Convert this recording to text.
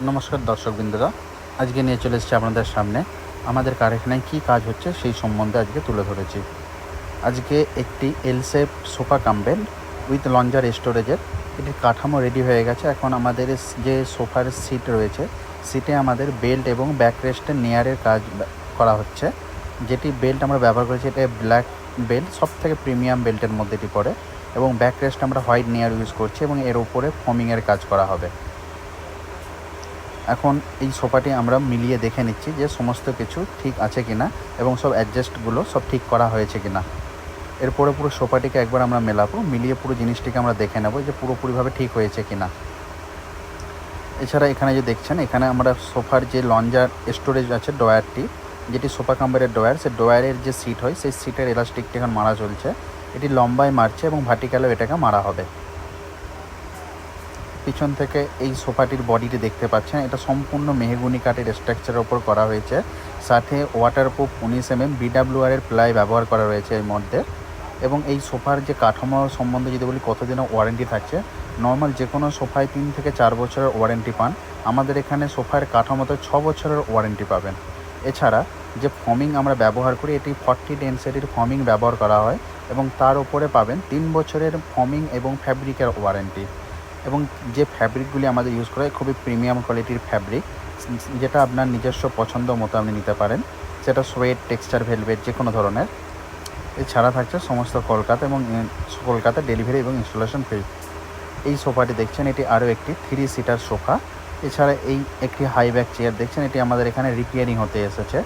নমস্কার দর্শকবৃন্দরা, আজকে নিয়ে চলে এসেছি আপনাদের সামনে আমাদের কারখানায় কী কাজ হচ্ছে সেই সম্বন্ধে আজকে তুলে ধরেছি। আজকে একটি L shape sofa cum bed with lounger স্টোরেজের এটির কাঠামো রেডি হয়ে গেছে। এখন আমাদের যে সোফার সিট রয়েছে, সিটে আমাদের বেল্ট এবং ব্যাক রেস্টের নেয়ারের কাজ করা হচ্ছে। যেটি বেল্ট আমরা ব্যবহার করেছি, এটা ব্ল্যাক বেল্ট, সব থেকে প্রিমিয়াম বেল্টের মধ্যে এটি পড়ে, এবং ব্যাক রেস্ট আমরা হোয়াইট নেয়ার ইউজ করছি এবং এর উপরে ফোমিংয়ের কাজ করা হবে। এখন এই সোফাটি আমরা মিলিয়ে দেখে নিচ্ছি যে সমস্ত কিছু ঠিক আছে কিনা এবং সব অ্যাডজাস্টগুলো সব ঠিক করা হয়েছে কিনা। এরপরে পুরো সোফাটিকে একবার আমরা মেলাবো, মিলিয়ে পুরো জিনিসটিকে আমরা দেখে নেব যে পুরোপুরিভাবে ঠিক হয়েছে কিনা। এছাড়া এখানে যে দেখছেন, এখানে আমরা সোফার যে লঞ্জার স্টোরেজ আছে ড্রয়ারটি, যেটি সোফা কাম্বারের ড্রয়ার, সেই ড্রয়ারের যে সিট হয় সেই সিটের এলাস্টিকটি এখন মারা চলছে। এটি লম্বায় মারছে এবং ভার্টিক্যালেও এটাকে মারা হবে। পিছন থেকে এই সোফাটির বডিটি দেখতে পাচ্ছেন, এটা সম্পূর্ণ মেহগুনি কাঠের স্ট্রাকচারের ওপর করা হয়েছে। সাথে ওয়াটারপ্রুফ 19 mm BWR এর প্লাই ব্যবহার করা রয়েছে এর মধ্যে। এবং এই সোফার যে কাঠামো সম্বন্ধে যদি বলি কতদিনের ওয়ারেন্টি থাকছে, নর্মাল যে কোনো সোফায় 3 থেকে 4 বছরের ওয়ারেন্টি পান, আমাদের এখানে সোফার কাঠামোতে 6 বছরের ওয়ারেন্টি পাবেন। এছাড়া যে ফমিং আমরা ব্যবহার করি, এটি 40 ডেনসিটির ফমিং ব্যবহার করা হয় এবং তার উপরে পাবেন 3 বছরের ফমিং এবং ফ্যাব্রিকের ওয়ারেন্টি। এবং যে ফ্যাব্রিকগুলি আমাদের ইউজ করা হয় খুবই প্রিমিয়াম কোয়ালিটির ফ্যাব্রিক, যেটা আপনার নিজস্ব পছন্দ মতো আপনি নিতে পারেন, সেটা সোয়েট, টেক্সচার, ভেলভেট যে কোনো ধরনের। এছাড়া থাকছে সমস্ত কলকাতা ডেলিভারি এবং ইনস্টলেশন ফ্রি। এই সোফাটি দেখছেন, এটি আরও একটি 3 সিটার সোফা। এছাড়া এই একটি হাই ব্যাক চেয়ার দেখছেন, এটি আমাদের এখানে রিপেয়ারিং হতে এসেছে।